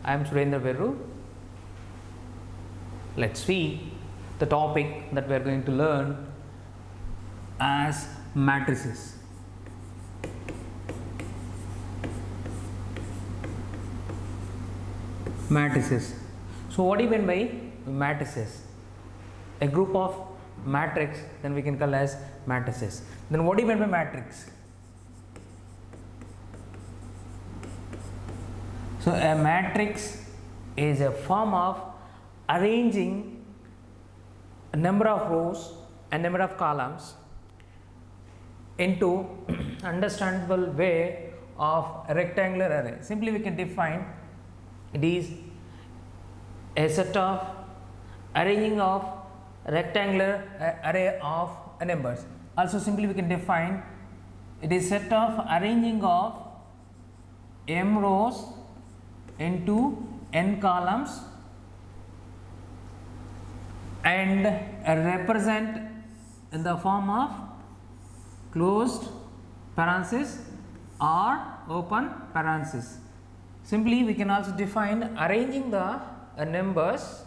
I am Surendra Verru. Let's see the topic that we are going to learn as matrices. Matrices. So what do you mean by matrices? A group of matrix, then we can call as matrices. Then what do you mean by matrix? So a matrix is a form of arranging a number of rows and number of columns into understandable way of a rectangular array. Simply we can define it is a set of arranging of rectangular array of numbers. Also simply we can define it is set of arranging of m rows into n columns and represent in the form of closed parenthesis or open parenthesis. Simply we can also define arranging the numbers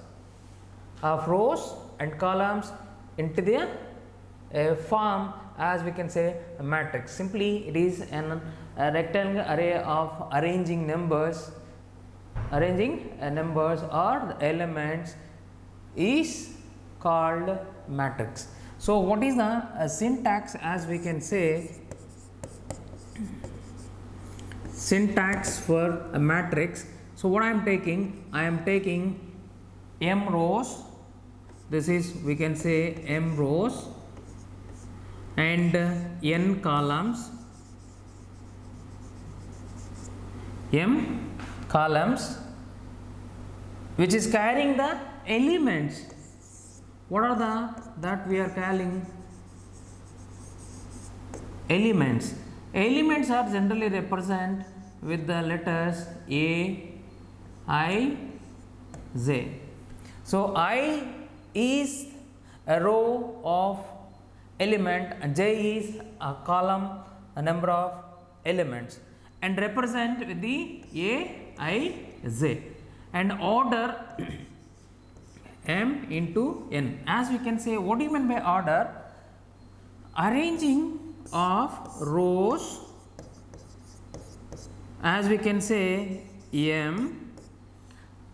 of rows and columns into the form as we can say a matrix. Simply it is a rectangular array of arranging numbers or the elements is called matrix. So what is the syntax as we can say? Syntax for a matrix. So what I am taking m rows, this is we can say m rows and n columns, which is carrying the elements. What are that we are calling elements? Elements are generally represent with the letters A, I, J. So I is a row of element and J is a column, a number of elements, and represent with the A, I, J, and order m into n. As we can say, what do you mean by order? Arranging of rows, as we can say m,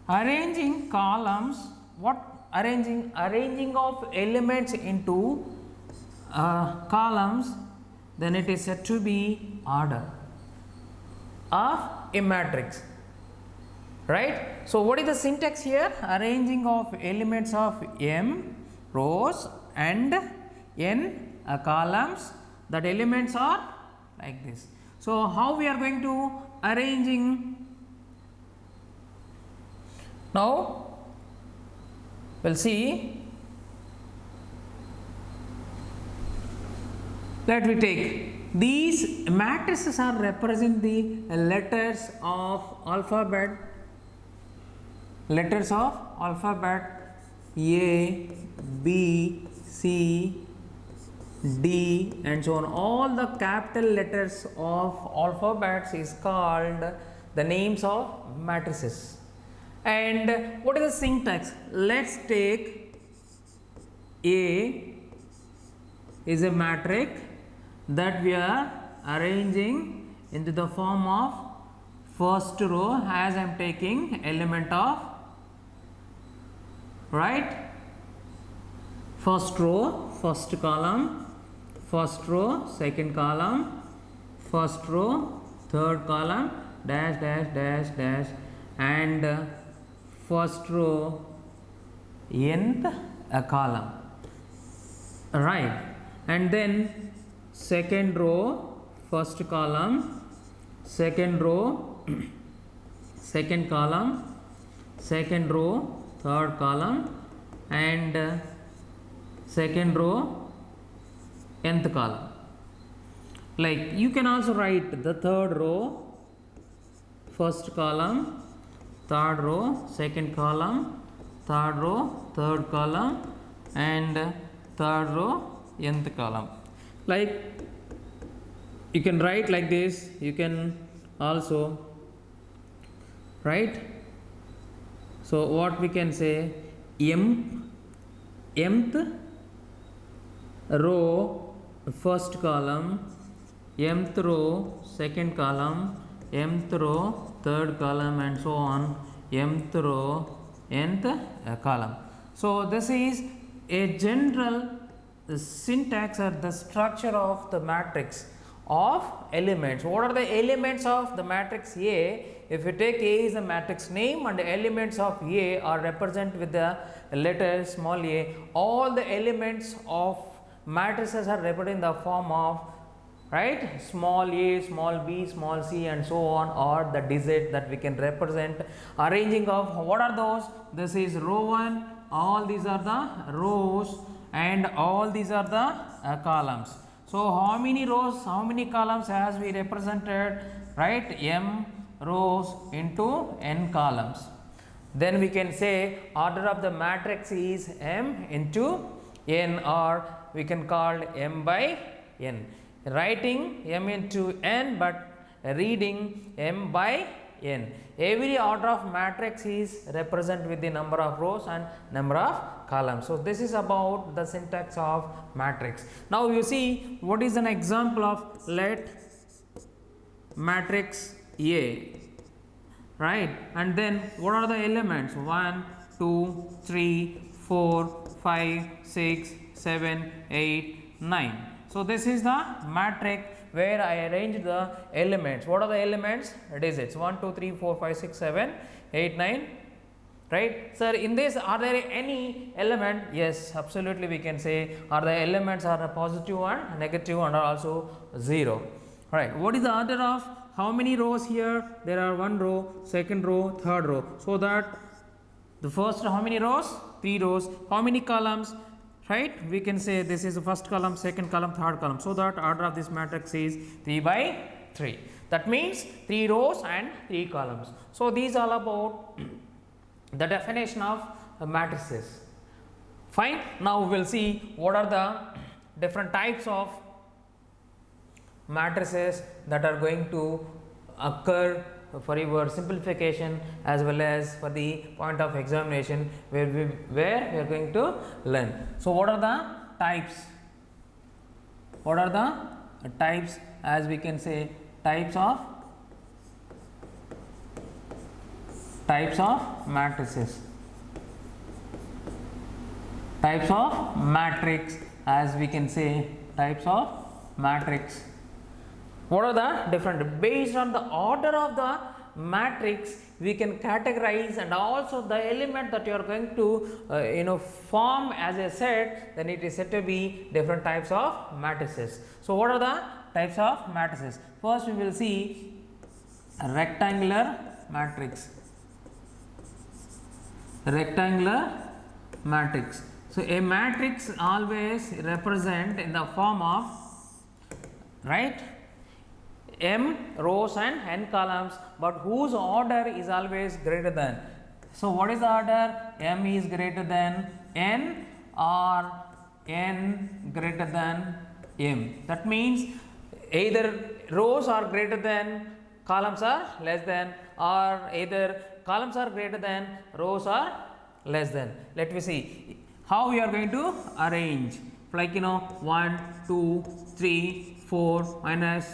arranging columns, what arranging of elements into columns, then it is said to be order of a matrix, right? So what is the syntax here? Arranging of elements of m rows and n columns, that elements are like this. So how we are going to arranging? Now we'll see. Let me take these matrices are represent the letters of alphabet A, B, C, D and so on. All the capital letters of alphabets is called the names of matrices. And what is the syntax? Let's take A is a matrix that we are arranging into the form of first row, as I am taking element of, right, first row, first column, first row, second column, first row, third column, dash dash dash dash, and first row, nth column, right, and then second row, first column, second row, second column, second row, third column, and second row, nth column. Like you can also write the third row, first column, third row, second column, third row, third column, and third row, nth column. Like you can write like this. You can also write So what we can say, mth row first column, mth row second column, mth row third column, and so on, mth row nth column. So this is a general syntax or the structure of the matrix of elements. What are the elements of the matrix A? If you take A is the matrix name and the elements of A are represented with the letter small a, all the elements of matrices are represented in the form of, right, small a, small b, small c, and so on, or the digit that we can represent. Arranging of what are those? This is row 1, all these are the rows, and all these are the columns. So how many rows, how many columns has we represented, right? M rows into n columns. Then we can say order of the matrix is m into n, or we can call m by n. Writing m into n, but reading m by n. Every order of matrix is represented with the number of rows and number of columns. So this is about the syntax of matrix. Now you see what is an example of let matrix A, right? And then what are the elements? 1, 2, 3, 4, 5, 6, 7, 8, 9. So this is the matrix where I arranged the elements. What are the elements? Digits 1, 2, 3, 4, 5, 6, 7, 8, 9. Right? Sir, in this are there any element? Yes, absolutely we can say are the elements are positive and negative and are also 0. Right? What is the order of how many rows here? There are 1 row, second row, third row. So that the first, how many rows? 3 rows. How many columns? Right? We can say this is the first column, second column, third column. So that order of this matrix is 3 by 3. That means 3 rows and 3 columns. So these are all about the definition of matrices. Fine. Now we will see what are the different types of matrices that are going to occur for your simplification as well as for the point of examination where we are going to learn. So what are the types? What are the types, as we can say, types of matrices, types of matrix, as we can say, types of matrix. What are the different? Based on the order of the matrix, we can categorize, and also the element that you are going to form as a set, then it is said to be different types of matrices. So what are the types of matrices? First we will see a rectangular matrix. Rectangular matrix. So a matrix always represent in the form of, right, m rows and n columns, but whose order is always greater than. So what is the order? M is greater than n or n greater than m. That means either rows are greater than, columns are less than, or either columns are greater than, rows are less than. Let me see how we are going to arrange, like 1, 2, 3, 4, minus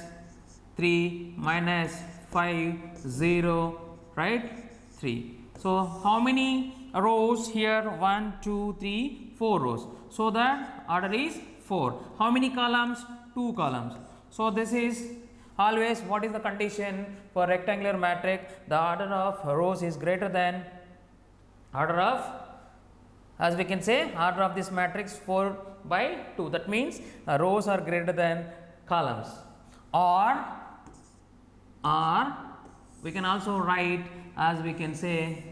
3, minus 5, 0, right, 3. So how many rows here? 1, 2, 3, 4 rows. So that order is 4. How many columns? 2 columns. So this is always what is the condition for rectangular matrix? The order of rows is greater than order of, as we can say, order of this matrix 4 by 2. That means rows are greater than columns. Or we can also write, as we can say,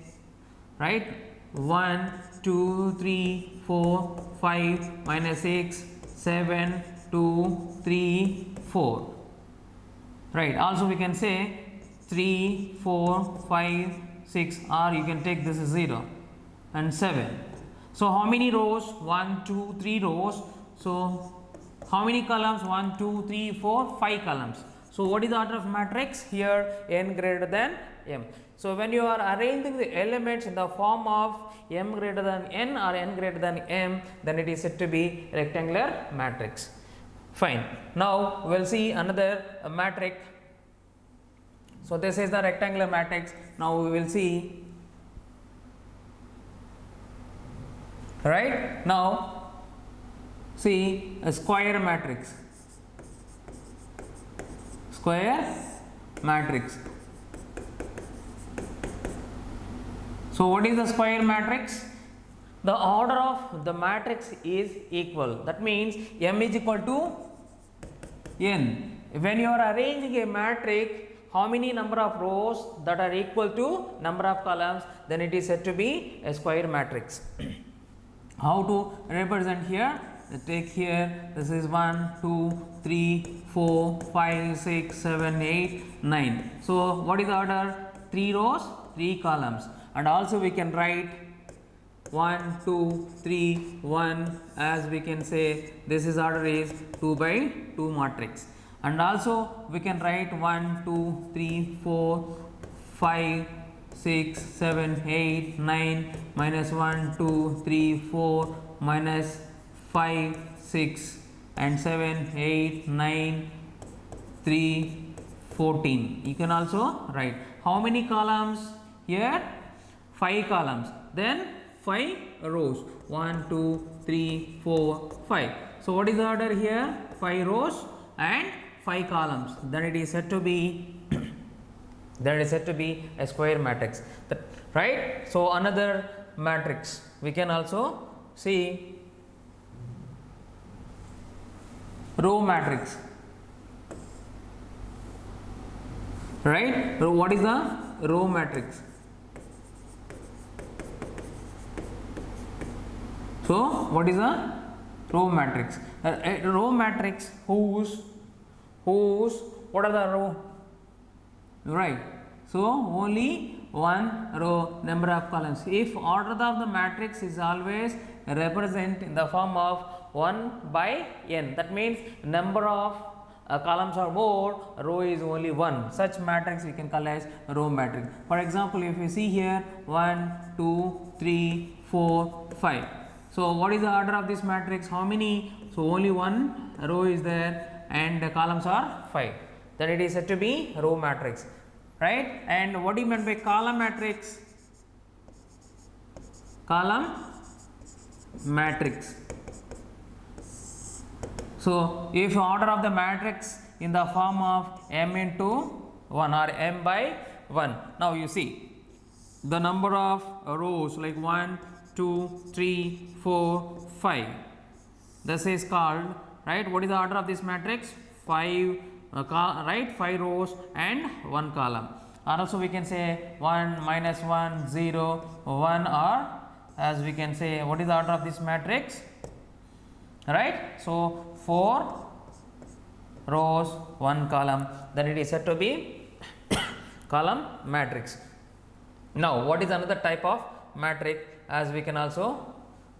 right, 1, 2, 3, 4, 5, minus 6, 7, 2, 3, 4. Right. Also we can say 3, 4, 5, 6, or you can take this is 0 and 7. So how many rows? 1, 2, 3 rows. So how many columns? 1, 2, 3, 4, 5 columns. So what is the order of matrix? Here n greater than m. So when you are arranging the elements in the form of m greater than n or n greater than m, then it is said to be rectangular matrix. Fine. Now we will see another matrix. So this is the rectangular matrix. Now we will see, right? Now see a square matrix. Square matrix. So what is the square matrix? The order of the matrix is equal. That means m is equal to n. When you are arranging a matrix, how many number of rows that are equal to number of columns, then it is said to be a square matrix. How to represent here? Take here, this is 1, 2, 3, 4, 5, 6, 7, 8, 9. So what is the order? 3 rows, 3 columns. And also we can write 1, 2, 3, 1, as we can say this is order is 2 by 2 matrix. And also we can write 1, 2, 3, 4, 5, 6, 7, 8, 9, minus 1, 2, 3, 4, minus 5, 6 and 7, 8, 9, 3, 14. You can also write how many columns here? 5 columns. Then 5 rows. 1, 2, 3, 4, 5. So what is the order here? 5 rows and 5 columns. Then it is said to be a square matrix. Right? So another matrix we can also see, row matrix. Right? So what is the row matrix? So what is a row matrix? A row matrix whose what are the row? Right. So only one row, number of columns. If order of the matrix is always represent in the form of 1 by n, that means number of columns are more, row is only 1. Such matrix we can call as row matrix. For example, if you see here 1, 2, 3, 4, 5. So what is the order of this matrix? How many? So only one row is there and the columns are 5. Then it is said to be row matrix, right? And what do you mean by column matrix? Column matrix. So if order of the matrix in the form of m into 1 or m by 1. Now you see the number of rows like 1, 2, 3, 4, 5. This is called, right? What is the order of this matrix? 5, right? 5 rows and 1 column. Or also we can say 1, minus 1, 0, 1, or as we can say, what is the order of this matrix? Right? So 4 rows, 1 column. Then it is said to be column matrix. Now what is another type of matrix? As we can also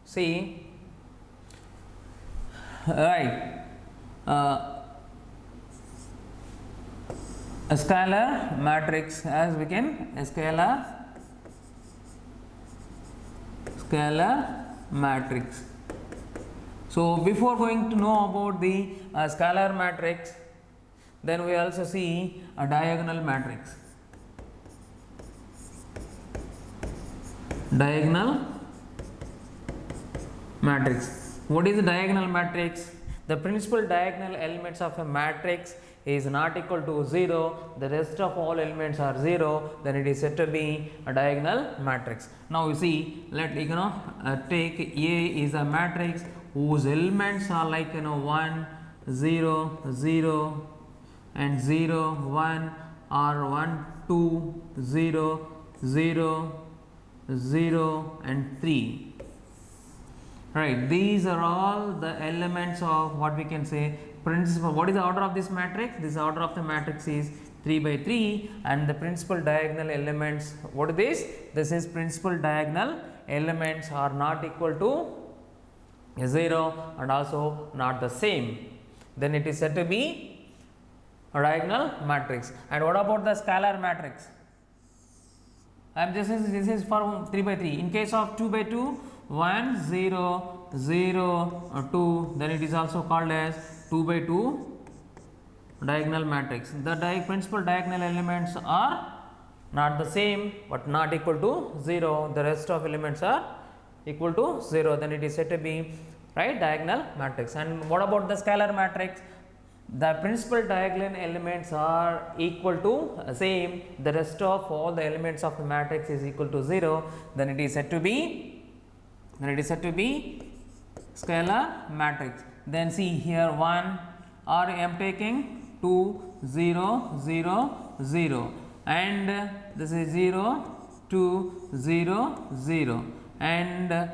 see, right, a scalar matrix, as we can scalar matrix. So before going to know about the scalar matrix, then we also see a diagonal matrix. Diagonal matrix. What is the diagonal matrix? The principal diagonal elements of a matrix is not equal to 0, the rest of all elements are 0, then it is said to be a diagonal matrix. Now you see, let take A is a matrix whose elements are like 1, 0, 0 and 0, 1, or 1, 2, 0, 0, 0 and 3. Right, these are all the elements of what we can say principal. What is the order of this matrix? This order of the matrix is 3 by 3, and the principal diagonal elements, what is this? This is principal diagonal elements are not equal to 0 and also not the same. Then it is said to be diagonal matrix. And what about the scalar matrix? And this is for 3 by 3. In case of 2 by 2, 1 0 0 2, then it is also called as 2 by 2 diagonal matrix. The principal diagonal elements are not the same but not equal to 0. The rest of elements are equal to 0. Then it is said to be right diagonal matrix. And what about the scalar matrix? The principal diagonal elements are equal to same. The rest of all the elements of the matrix is equal to 0. Then it is said to be scalar matrix. Then see here 1, or I am taking 2 0 0 0, and this is 0 2 0 0, and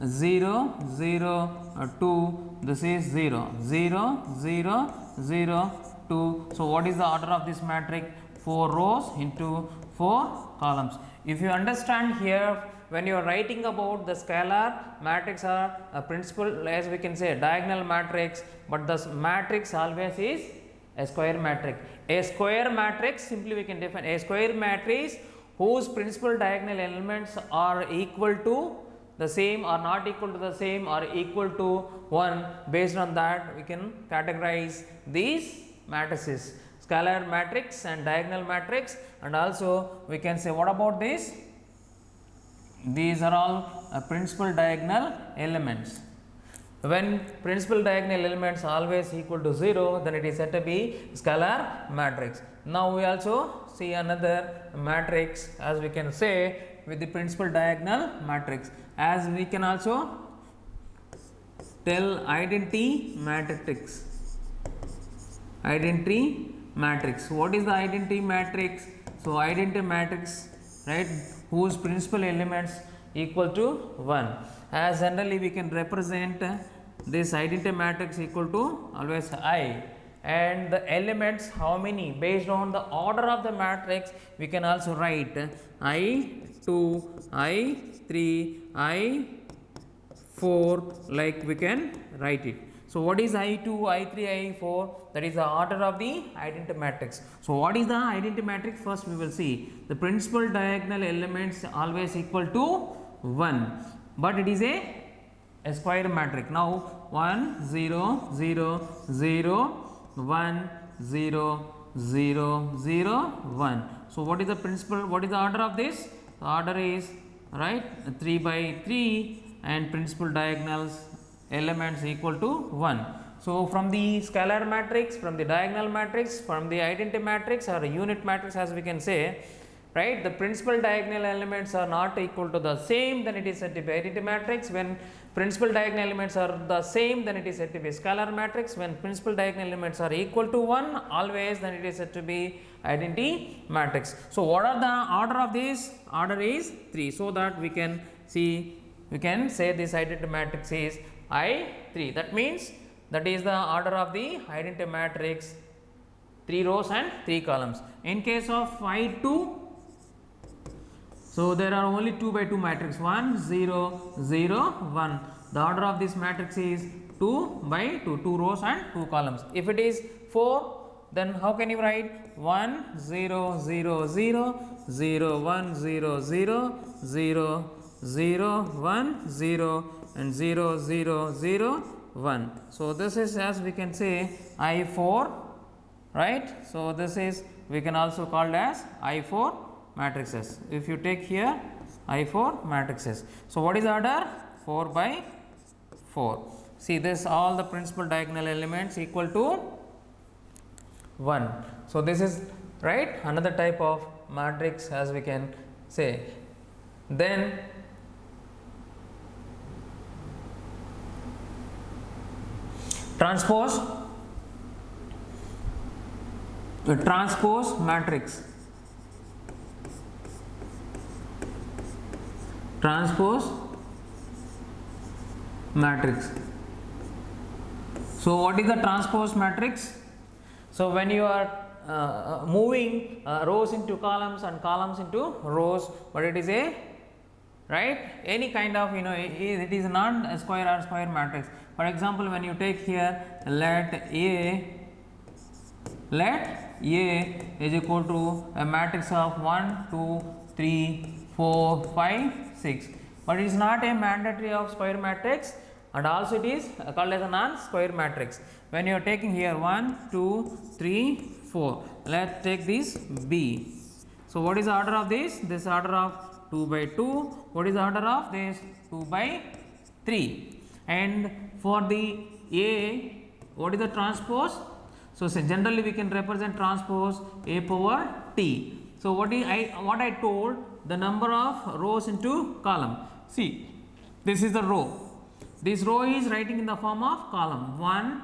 0 0 2, this is 0 0 0 0 2. So what is the order of this matrix? 4 rows into 4 columns. If you understand here, when you are writing about the scalar matrix or a principal, as we can say diagonal matrix, but the matrix always is a square matrix. A square matrix, simply we can define a square matrix whose principal diagonal elements are equal to the same or not equal to the same or equal to 1. Based on that, we can categorize these matrices, scalar matrix and diagonal matrix. And also we can say, what about this? These are all principal diagonal elements. When principal diagonal elements always equal to 0, then it is said to be scalar matrix. Now we also see another matrix, as we can say, with the principal diagonal matrix, as we can also tell identity matrix. Identity matrix. What is the identity matrix? So identity matrix, right, whose principal elements equal to 1. As generally we can represent this identity matrix equal to always I, and the elements how many, based on the order of the matrix we can also write I2, I3, I4, like we can write it. So what is I2, I3, I4? That is the order of the identity matrix. So what is the identity matrix? First we will see the principal diagonal elements always equal to 1, but it is a square matrix. Now 1 0 0 0 1 0 0 0 1. So what is the principal, what is the order of this? The order is right 3 by 3 and principal diagonals elements equal to 1. So from the scalar matrix, from the diagonal matrix, from the identity matrix or unit matrix, as we can say, right, the principal diagonal elements are not equal to the same, then it is said to be identity matrix. When principal diagonal elements are the same, then it is said to be scalar matrix. When principal diagonal elements are equal to 1 always, then it is said to be identity matrix. So what are the order of this? Order is 3, so that we can see, we can say this identity matrix is I3. That means that is the order of the identity matrix, 3 rows and 3 columns. In case of I2, so there are only 2 by 2 matrix, 1 0 0 1. The order of this matrix is 2 by 2, 2 rows and 2 columns. If it is 4, then how can you write 1 0 0 0 0 1 0 0 0 0 1 0 and 0 0 0 1. So this is, as we can say, I4, right. So this is, we can also call as I4 matrices. If you take here I4 matrices. So what is the order? 4 by 4. See this, all the principal diagonal elements equal to 1. So this is right another type of matrix, as we can say. Then transpose matrix. Transpose matrix. So what is the transpose matrix? So when you are moving rows into columns and columns into rows, but it is a right any kind of, it is not a square or square matrix. For example, when you take here, let A let A is equal to a matrix of 1, 2, 3, 4, 5, 6. But it is not a mandatory of square matrix, and also it is called as a non-square matrix. When you are taking here 1, 2, 3, 4, let's take this B. So what is the order of this? This order of 2 by 2. What is the order of this? 2 by 3. And for the A, what is the transpose? So generally we can represent transpose A power T. So what I told, the number of rows into column. See, this is the row. This row is writing in the form of column 1,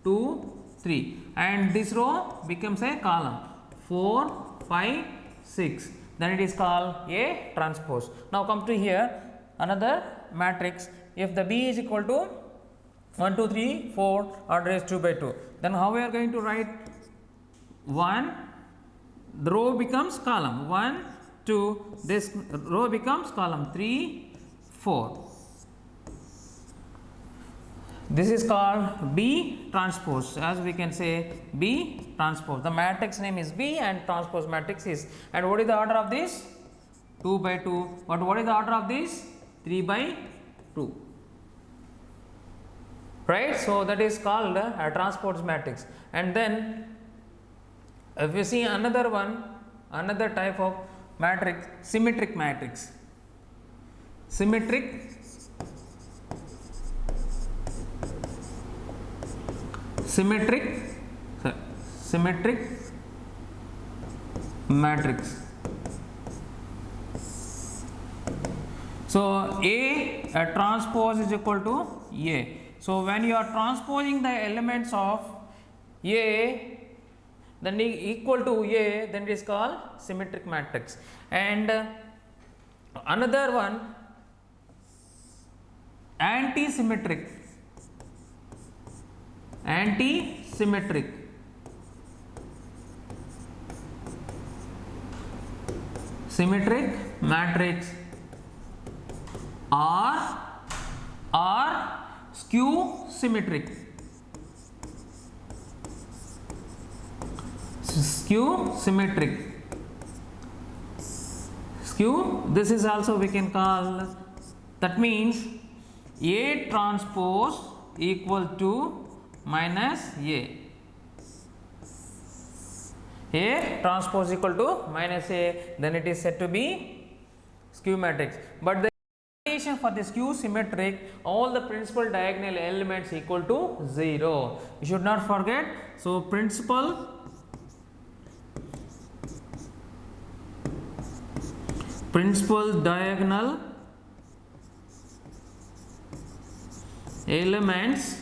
2, 3, and this row becomes a column 4, 5, 6. Then it is called A transpose. Now come to here another matrix. If the B is equal to 1, 2, 3, 4, order is 2 by 2. Then how we are going to write 1? The row becomes column 1, 2. This row becomes column 3, 4. This is called B transpose, as we can say B transpose. The matrix name is B and transpose matrix is. And what is the order of this? 2 by 2. But what is the order of this? 3 by 2. Right? So that is called a transpose matrix. And then if you see another one, another type of matrix, symmetric matrix. Symmetric matrix. So A transpose is equal to A. So when you are transposing the elements of A, then equal to A, then it is called symmetric matrix. And another one, anti-symmetric matrix or skew symmetric. Skew, this is also we can call, that means A transpose equal to minus A. A transpose equal to minus A, then it is said to be skew matrix. But the condition for the skew symmetric, all the principal diagonal elements equal to 0. You should not forget. So principal diagonal elements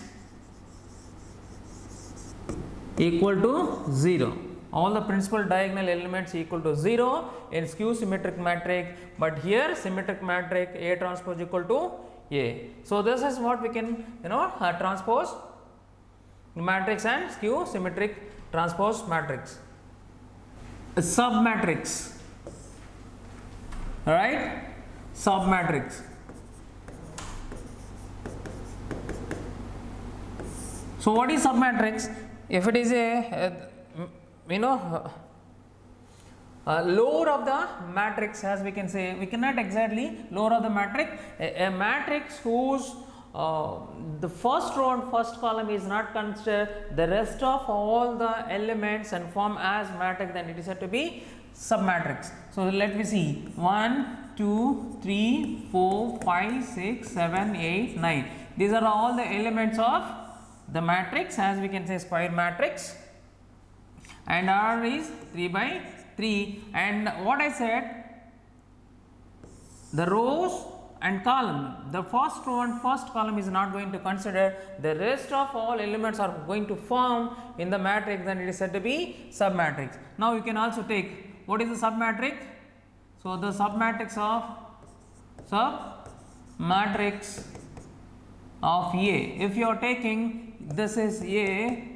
equal to 0. All the principal diagonal elements equal to 0 in skew symmetric matrix, but here symmetric matrix A transpose equal to A. So this is what we can transpose matrix and skew symmetric transpose matrix. A submatrix, right? Submatrix. So what is submatrix? If it is a lower of the matrix, as we can say, we cannot exactly lower of the matrix, a matrix whose the first row and first column is not considered, the rest of all the elements and form as matrix, then it is said to be submatrix. So let me see, 1, 2, 3, 4, 5, 6, 7, 8, 9. These are all the elements of the matrix, as we can say square matrix, and R is 3 by 3. And what I said, the rows and column, the first row and first column is not going to consider, the rest of all elements are going to form in the matrix, then it is said to be submatrix. Now you can also take, what is the submatrix? So the submatrix of A, if you are taking, this is A,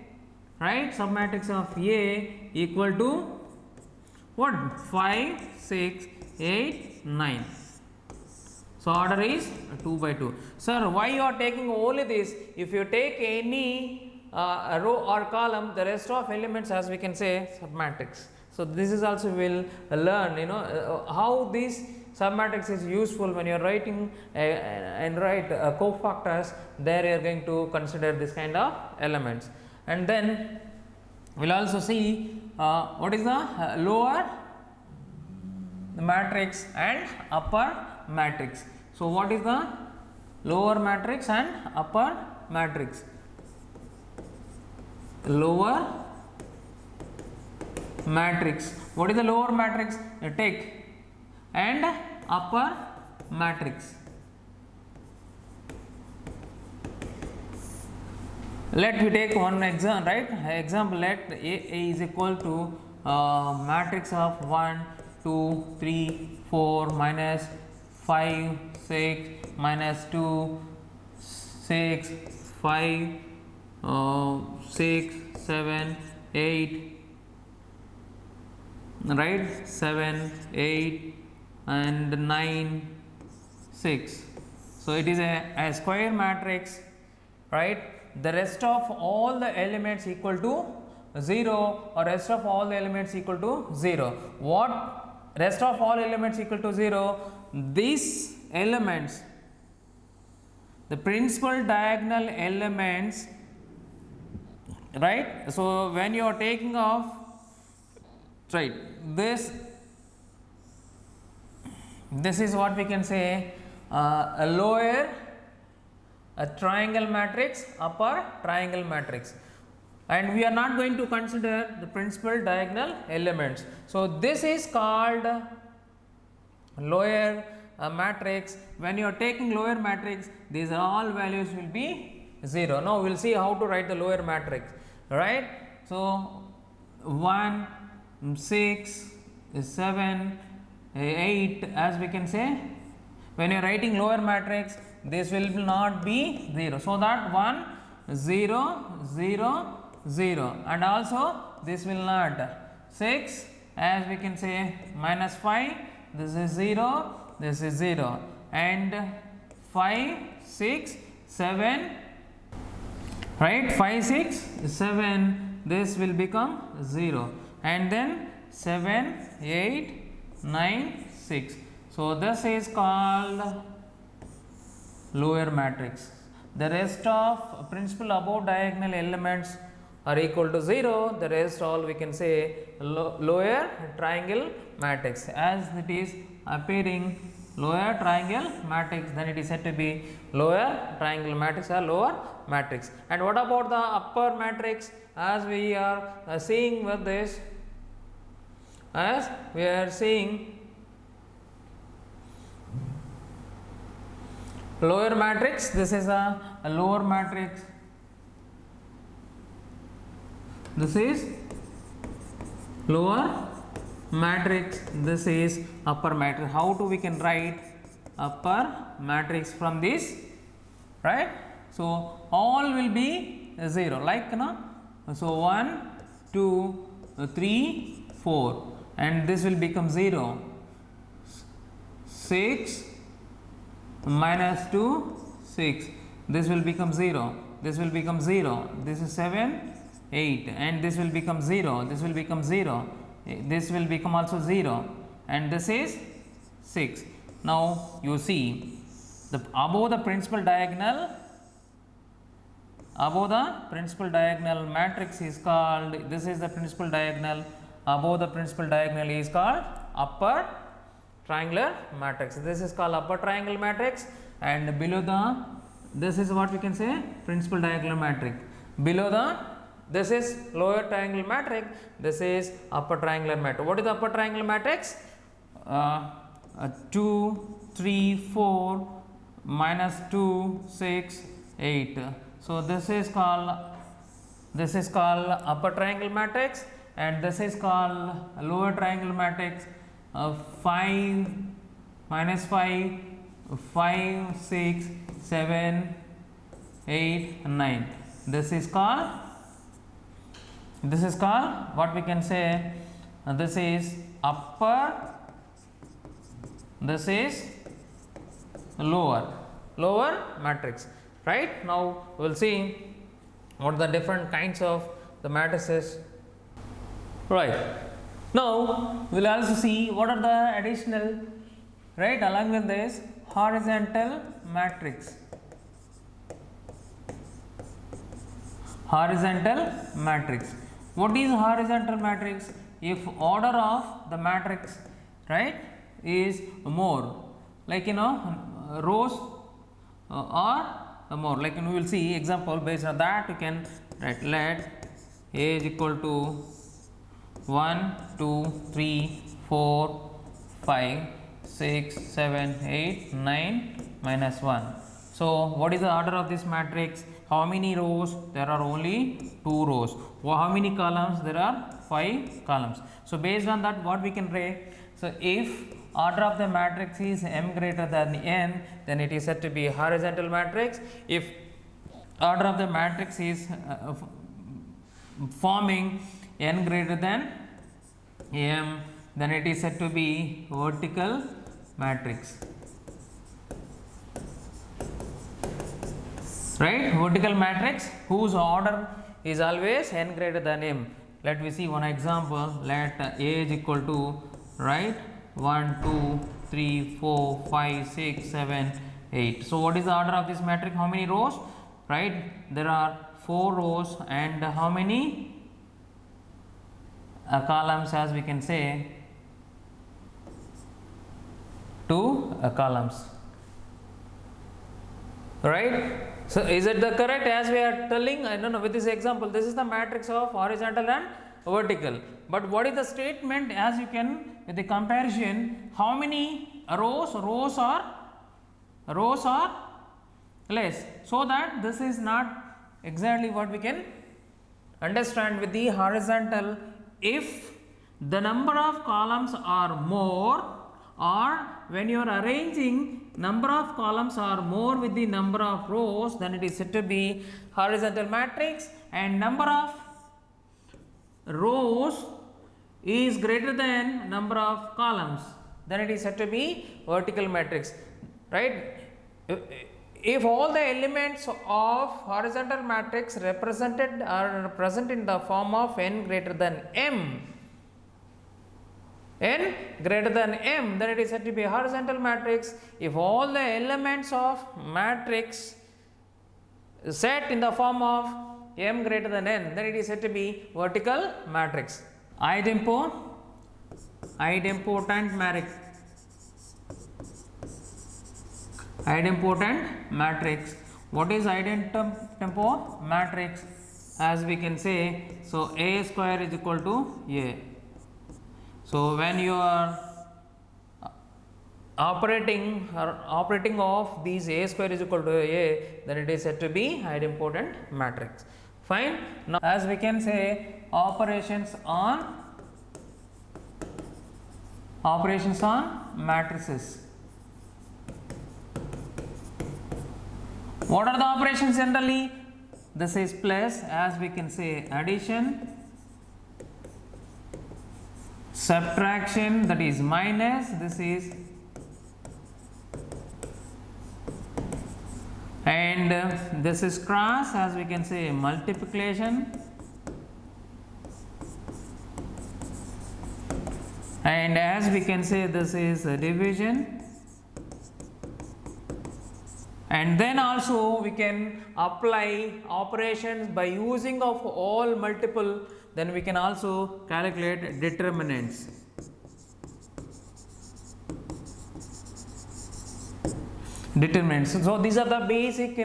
right? Submatrix of A equal to what? 5, 6, 8, 9. So order is 2 by 2. Sir, why you are taking only this? If you take any a row or column, the rest of elements as we can say submatrix. So this is also will learn, you know, how this submatrix is useful when you are writing and write cofactors. There you are going to consider this kind of elements, and then we will also see what is the lower matrix and upper matrix. So what is the lower matrix and upper matrix? Lower matrix. What is the lower matrix? You take, and upper matrix. Let me take one example, right? Example, let A is equal to matrix of 1, 2, 3, 4, minus 5, 6, minus 2, 6, 5, 6, 7, 8, right, 7, 8 and 9, 6. So it is a square matrix, right? The rest of all the elements equal to 0, or rest of all the elements equal to 0. What rest of all elements equal to 0? These elements, the principal diagonal elements, right? So when you are taking off, right, this is what we can say a lower a triangle matrix, upper triangle matrix, and we are not going to consider the principal diagonal elements. So this is called lower matrix. When you are taking lower matrix, these all values will be 0. Now we will see how to write the lower matrix, right? So 1, 6, 7, 8, as we can say, when you are writing lower matrix, this will not be 0. So that 1, 0, 0, 0, and also this will not. 6, as we can say, minus 5, this is 0, this is 0, and 5, 6, 7, right, 5, 6, 7, this will become 0, and then 7, 8, 9, 6. So this is called lower matrix. The rest of principal above diagonal elements are equal to 0. The rest all we can say lower triangle matrix. As it is appearing lower triangle matrix, then it is said to be lower triangle matrix or lower matrix. And what about the upper matrix? As we are seeing with this, as we are seeing lower matrix, this is a lower matrix, this is lower matrix, this is upper matrix. How do we can write upper matrix from this, right? So all will be 0, like, no? So 1, 2, 3, 4, and this will become 0. 6 minus 2, 6, this will become 0, this will become 0, this is 7, 8, and this will become 0, this will become 0, this will become also 0, and this is 6. Now you see the above the principal diagonal matrix is called, this is the principal diagonal, above the principal diagonal is called upper triangular matrix. This is called upper triangle matrix, and below the, this is what we can say principal diagonal matrix. Below the, this is lower triangle matrix, this is upper triangular matrix. What is the upper triangle matrix? 2, 3, 4, minus 2, 6, 8. So this is called upper triangle matrix, and this is called lower triangle matrix. 5, minus 5, 5, 6, 7, 8, 9. This is called what we can say, this is upper, this is lower matrix, right? Now we will see what are the different kinds of the matrices. Right. Now we will also see what are the additional, right, along with this horizontal matrix. Horizontal matrix. What is horizontal matrix? If order of the matrix, right, is more, like rows or more, like we will see example. Based on that you can write let A is equal to 1 2 3 4 5 6 7 8 9 minus 1. So what is the order of this matrix? How many rows? There are only 2 rows. How many columns? There are 5 columns. So based on that, what we can write? So if order of the matrix is m greater than n, then it is said to be horizontal matrix. If order of the matrix is forming n greater than m, then it is said to be vertical matrix. Right, vertical matrix whose order is always n greater than m. Let me see one example. Let A is equal to, right, 1 2 3 4 5 6 7 8. So what is the order of this matrix? How many rows? Right, there are 4 rows and how many columns, as we can say 2 columns, right. So is it the correct as we are telling? I don't know, with this example, this is the matrix of horizontal and vertical. But what is the statement? As you can, with the comparison, how many rows? Rows are less. So that this is not exactly what we can understand with the horizontal. If the number of columns are more, or when you are arranging number of columns are more with the number of rows, then it is said to be horizontal matrix, and number of rows is greater than number of columns, then it is said to be vertical matrix, right. If all the elements of horizontal matrix represented are present in the form of n greater than m, n greater than m, then it is said to be a horizontal matrix. If all the elements of matrix set in the form of m greater than n, then it is said to be vertical matrix. Idempotent matrix. Idempotent matrix. What is idempotent matrix? As we can say, so A square is equal to A. So when you are operating of these A square is equal to A, then it is said to be idempotent matrix. Fine. Now as we can say, operations on matrices. What are the operations generally? This is plus, as we can say, addition, subtraction, that is minus, this is, and this is cross, as we can say, multiplication, and as we can say, this is division. And then also we can apply operations by using of all multiple, then we can also calculate determinants. So these are the basic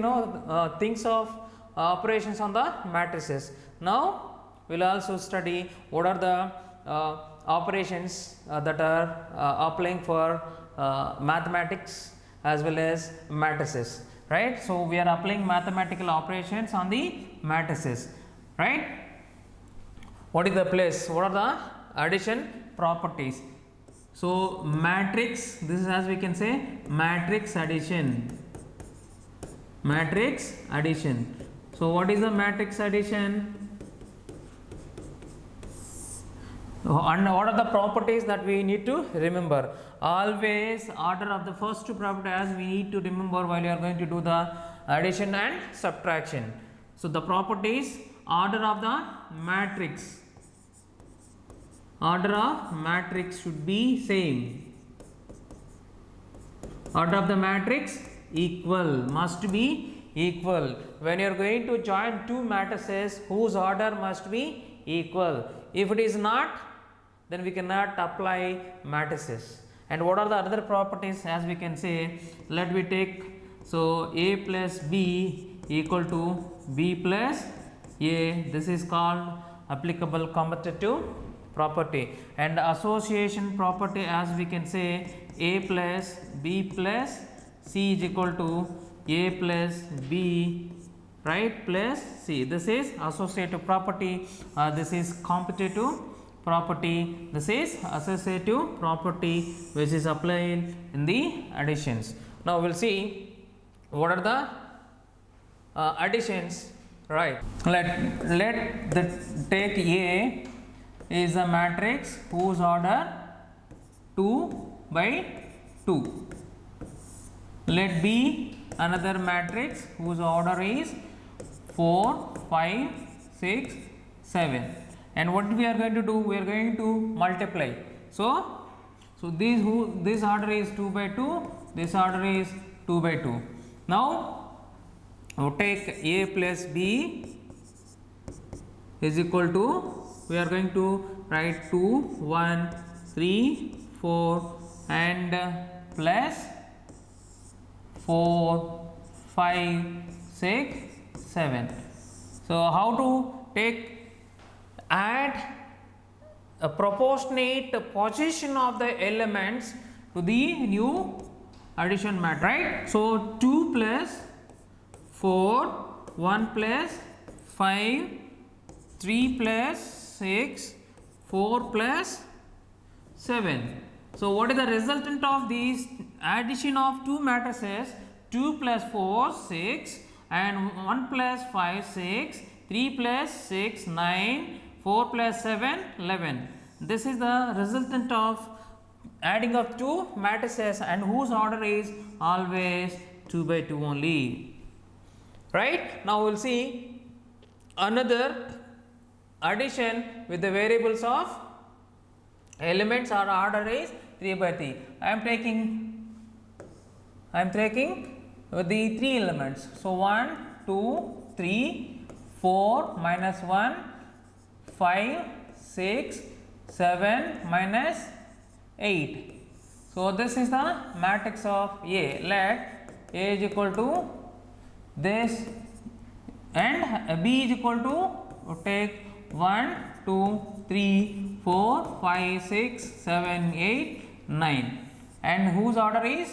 things of operations on the matrices. Now we will also study what are the operations that are applying for mathematics as well as matrices, right. So we are applying mathematical operations on the matrices, right. What is the place? What are the addition properties? So matrix, this is, as we can say, matrix addition. Matrix addition. So what is the matrix addition? And what are the properties that we need to remember? Always order of the first two properties we need to remember while you are going to do the addition and subtraction. So the properties, order of the matrix, order of matrix should be same. Order of the matrix equal, must be equal. When you are going to join two matrices, whose order must be equal. If it is not, then we cannot apply matrices. And what are the other properties? As we can say, let me take, so A plus B equal to B plus A. This is called applicable commutative property. And association property, as we can say, A plus B plus C is equal to A plus B, right, plus C. This is associative property, this is commutative property, this is associative property which is applied in the additions. Now we will see what are the additions, right. Let take A is a matrix whose order 2 by 2. Let B another matrix whose order is 4, 5, 6, 7. And what we are going to do? We are going to multiply. So this order is 2 by 2, this order is 2 by 2. Now we take A plus B is equal to, we are going to write 2, 1, 3, 4 and plus 4, 5, 6, 7. So how to take, add a proportionate position of the elements to the new addition matrix, right. So 2 plus 4, 1 plus 5, 3 plus 6, 4 plus 7. So what is the resultant of these addition of two matrices? 2 plus 4, 6 and 1 plus 5, 6, 3 plus 6, 9, 4 plus 7, 11. This is the resultant of adding of two matrices and whose order is always 2 by 2 only, right. Now we will see another addition with the variables of elements, or order is 3 by 3. I am taking the 3 elements. So 1, 2, 3, 4 minus 1, 5, 6, 7 minus 8. So this is the matrix of A. Let A is equal to this and B is equal to, take 1, 2, 3, 4, 5, 6, 7, 8, 9. And whose order is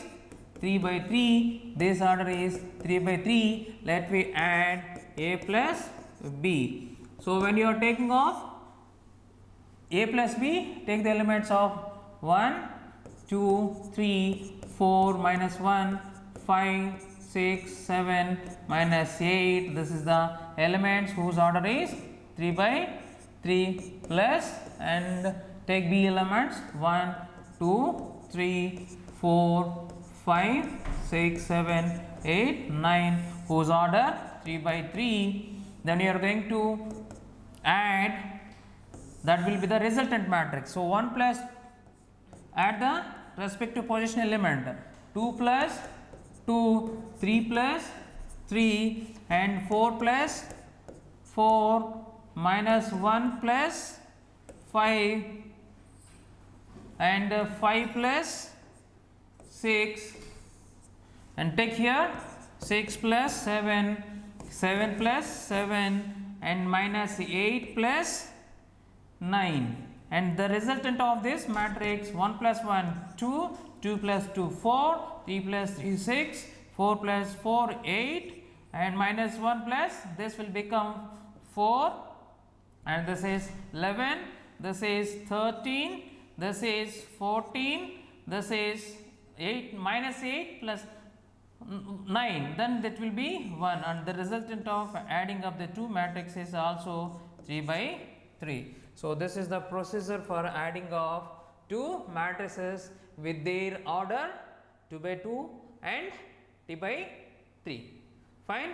3 by 3? This order is 3 by 3. Let me add A plus B. So when you are taking off A plus B, take the elements of 1, 2, 3, 4 minus 1, 5, 6, 7 minus 8. This is the elements whose order is 3 by 3 plus, and take B elements 1, 2, 3, 4, 5, 6, 7, 8, 9 whose order 3 by 3. Then you are going to add, that will be the resultant matrix. So 1 plus, add the respective position element, 2 plus 2, 3 plus 3 and 4 plus 4 minus 1 plus 5 and 5 plus 6, and take here 6 plus 7, 7 plus 7 and minus 8 plus 9, and the resultant of this matrix 1 plus 1 2, 2 plus 2 4, 3 plus 3 6, 4 plus 4 8 and minus 1 plus this will become 4, and this is 11, this is 13, this is 14, this is 8 minus 8 plus 9, then that will be 1, and the resultant of adding up the two matrices is also 3 by 3. So this is the procedure for adding of two matrices with their order 2 by 2 and 3 by 3. Fine.